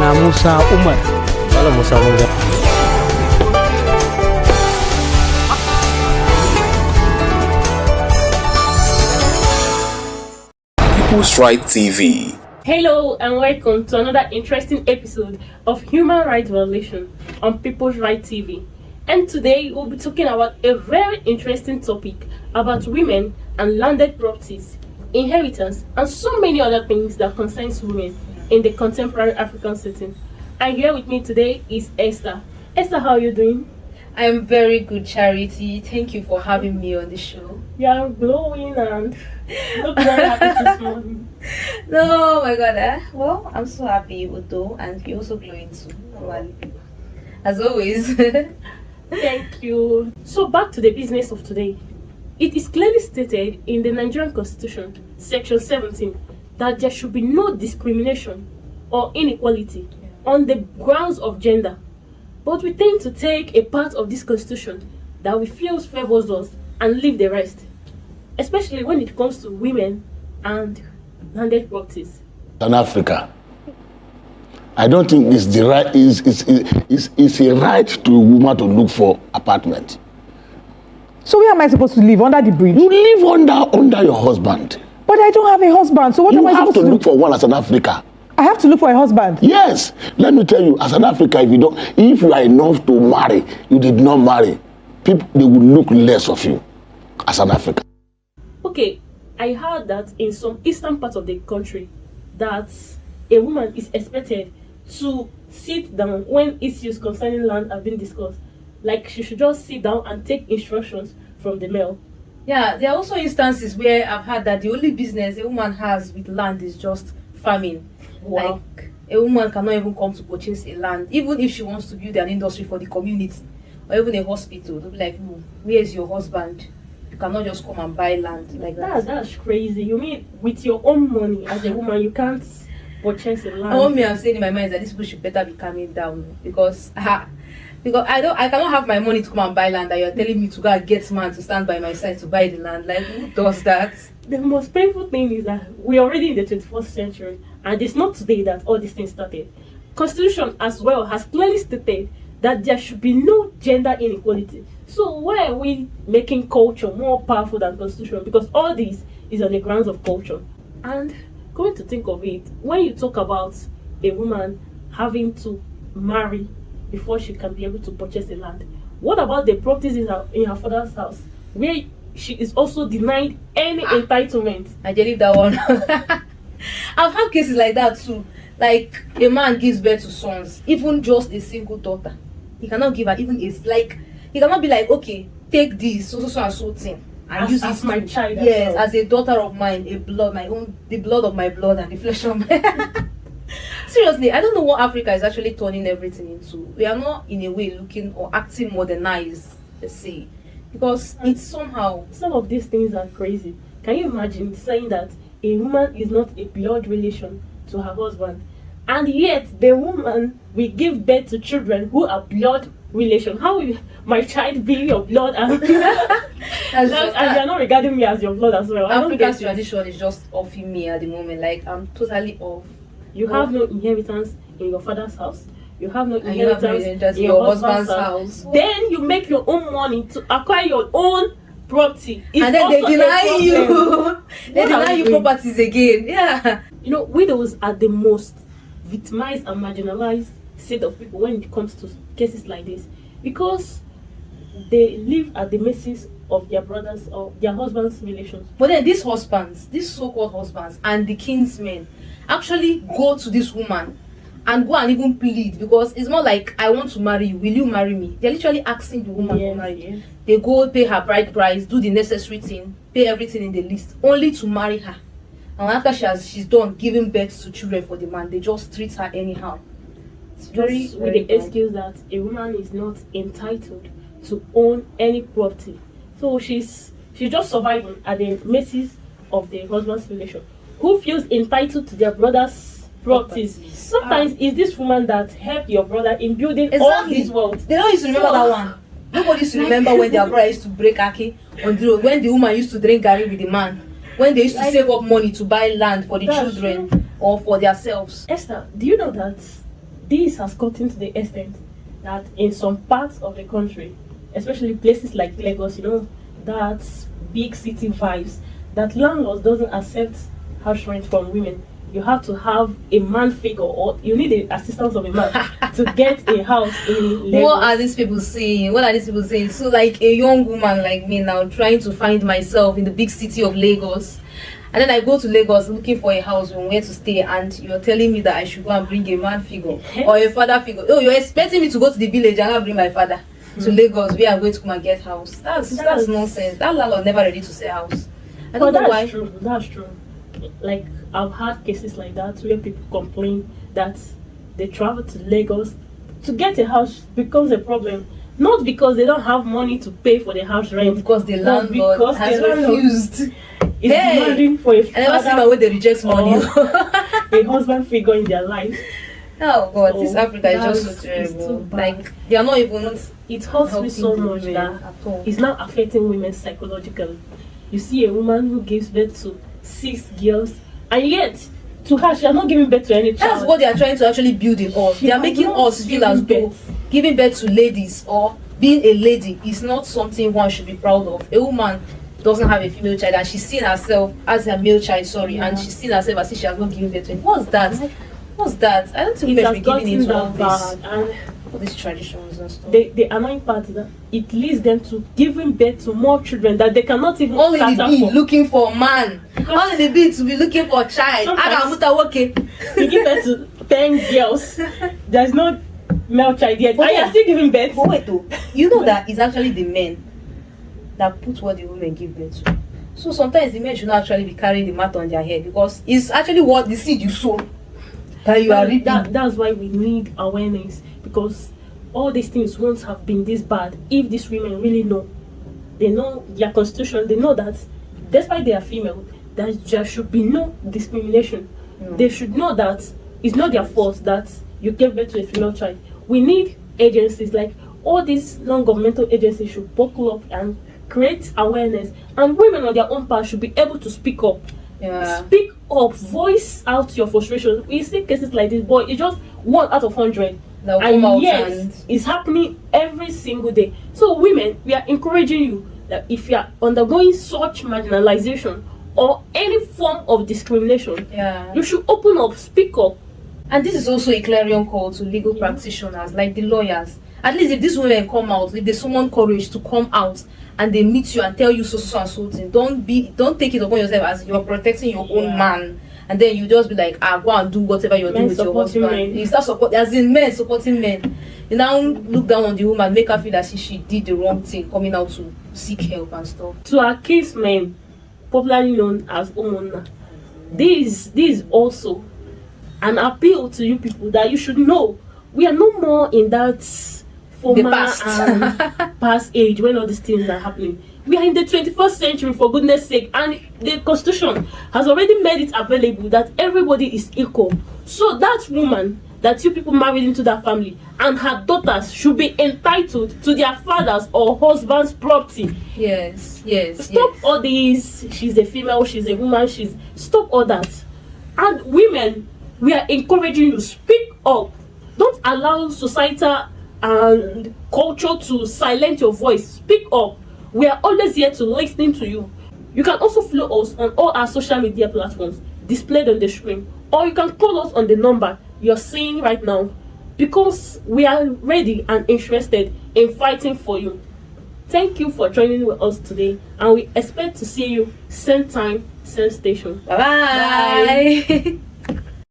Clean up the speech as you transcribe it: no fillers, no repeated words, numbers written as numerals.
sunana Musa Umar. Malam Musa Munga. People's Right TV. Hello and welcome to another interesting episode of Human Rights Violation on People's Right TV. And today we'll be talking about a very interesting topic about women and landed properties, inheritance, and so many other things that concerns women in the contemporary African setting. And here with me today is Esther. Esther, how are you doing? I am very good, Charity. Thank you for having me on the show. You are glowing and look very happy this morning. No, my God. Well, I'm so happy, Udo, and you're also glowing too. Well, as always. Thank you. So back to the business of today. It is clearly stated in the Nigerian Constitution, Section 17, that there should be no discrimination or inequality on the grounds of gender. But we tend to take a part of this constitution that we feel favors us and leave the rest, especially when it comes to women and landed properties. In Africa, I don't think it's the right it's a right to a woman to look for apartment. So where am I supposed to live? Under the bridge? You live under your husband. But I don't have a husband, so what am I supposed to do? You have to look for one as an Africa. I have to look for a husband? Yes. Let me tell you, as an Africa, if you are enough to marry, you did not marry, people, they will look less of you as an African. Okay, I heard that in some eastern parts of the country, that a woman is expected to sit down when issues concerning land have been discussed. Like she should just sit down and take instructions from the male. Yeah, there are also instances where I've heard that the only business a woman has with land is just farming. Wow. Like a woman cannot even come to purchase a land, even if she wants to build an industry for the community or even a hospital. They'll be like, "No, where is your husband? You cannot just come and buy land like that." That's crazy. You mean with your own money as a woman you can't purchase a land? All me I'm saying in my mind is that these people should better be calming down because I cannot have my money to come and buy land and you're telling me to go and get man to stand by my side to buy the land. Like, who does that? The most painful thing is that we're already in the 21st century and it's not today that all these things started. Constitution as well has clearly stated that there should be no gender inequality. So why are we making culture more powerful than constitution? Because all this is on the grounds of culture. And going to think of it, when you talk about a woman having to marry before she can be able to purchase a land, what about the properties in her father's house where she is also denied any entitlement? I just leave that one. I've had cases like that too. Like a man gives birth to sons, even just a single daughter. He cannot give her even he cannot be like, okay, take this so and so thing and use as it my child. Yes, as a daughter of mine, the blood of my blood and the flesh of my Seriously, I don't know what Africa is actually turning everything into. We are not in a way looking or acting modernized, let's say, because it's somehow some of these things are crazy. Can you imagine saying that a woman is not a blood relation to her husband, and yet the woman will give birth to children who are blood relation? How will my child be your blood and and you're not regarding me as your blood as well? Africa's tradition is just offing me at the moment. Like, I'm totally off. You have no inheritance in your father's house. You have no inheritance in your husband's house. Then you make your own money to acquire your own property. And then they deny you. They deny you properties again. Yeah. You know, widows are the most victimized and marginalized set of people when it comes to cases like this, because they live at the mercies of their brothers or their husbands' relations. But then these husbands, these so-called husbands and the kinsmen actually go to this woman and go and even plead, because it's more like, I want to marry you, will you marry me? They're literally asking the woman for marriage. Yes. They go pay her bride price, do the necessary thing, pay everything in the list, only to marry her. And after she's done giving birth to children for the man, they just treat her anyhow. It's very, with the excuse that a woman is not entitled to own any property. So she's just surviving at the mercies of the husband's relation, who feels entitled to their brother's properties. Sometimes it's this woman that helped your brother in building all his wealth. They don't used to remember that one. Nobody used to remember when their brother used to break aki on the road, when the woman used to drink garri with the man, when they used to save up money to buy land for the children or for themselves. Esther, do you know that this has gotten to the extent that in some parts of the country, especially places like Lagos, that big city vibes, that landlords doesn't accept house rent from women. You have to have a man figure, or you need the assistance of a man to get a house in Lagos. What are these people saying? What are these people saying? So, like a young woman like me now, trying to find myself in the big city of Lagos, and then I go to Lagos looking for a house or where to stay, and you're telling me that I should go and bring a man figure or a father figure. Oh, you're expecting me to go to the village and not bring my father to Lagos where I'm going to come and get house? That's nonsense. That landlord never ready to sell house. I don't know why. That's true. Like, I've had cases like that where people complain that they travel to Lagos to get a house becomes a problem. Not because they don't have money to pay for the house rent, because the landlord has refused. Is demanding for a father. I never seen my way they reject money. A husband figure in their life. Oh God, So this Africa is just so terrible. Like, they are not even. It hurts me so much women that at all. it's now affecting women psychologically. You see a woman who gives birth to 6 girls, and yet to her she has not given birth to any child. That's what they are trying to actually build in us. They are making us feel as though giving birth to ladies or being a lady is not something one should be proud of. A woman doesn't have a female child and she's seen herself as a male child, and she's seen herself as if she has not given birth to any. What's that? What's that? I don't think we should be giving into all this. And all these traditions and stuff. The annoying part is that it leads them to giving birth to more children that they cannot even all in the cater be for. looking for a man. All in the be to be looking for a child. You give birth to 10 girls. There's no male child yet. And you're still giving birth. But wait though, you know that it's actually the men that put what the women give birth to. So sometimes the men should not actually be carrying the mat on their head, because it's actually what the seed you sow that you are reaping. That's why we need awareness, because all these things won't have been this bad if these women really know. They know their constitution. They know that despite they are female, that there should be no discrimination. They should know that it's not their fault that you gave birth to a female child. We need agencies like all these non-governmental agencies should buckle up and create awareness, and women on their own part should be able to speak up. Speak up, voice out your frustration. We see cases like this, but it's just 1 out of 100, and yes, it's happening every single day. So women, we are encouraging you that if you are undergoing such marginalization or any form of discrimination, you should open up, speak up. And this is also a clarion call to legal practitioners, like the lawyers. At least if these women come out, if they summon courage to come out and they meet you and tell you so and so thing, don't take it upon yourself as you're protecting your own man, and then you just be like, go and do whatever you're doing with your husband. You start support, as in men supporting men. You now look down on the woman, make her feel as if she did the wrong thing, coming out to seek help and stuff. To our case men, popularly known as Omona, this is also an appeal to you people that you should know we are no more in that former past age when all these things are happening. We are in the 21st century, for goodness sake, and the constitution has already made it available that everybody is equal. So that woman that you people married into that family and her daughters should be entitled to their father's or husband's property. Yes. Stop all these, she's a female, she's a woman, stop all that. And women, we are encouraging you to speak up. Don't allow societal and culture to silence your voice. Speak up. We are always here to listen to you. You can also follow us on all our social media platforms displayed on the screen, or you can call us on the number you're seeing right now, because we are ready and interested in fighting for you. Thank you for joining with us today, and we expect to see you same time, same station. Bye.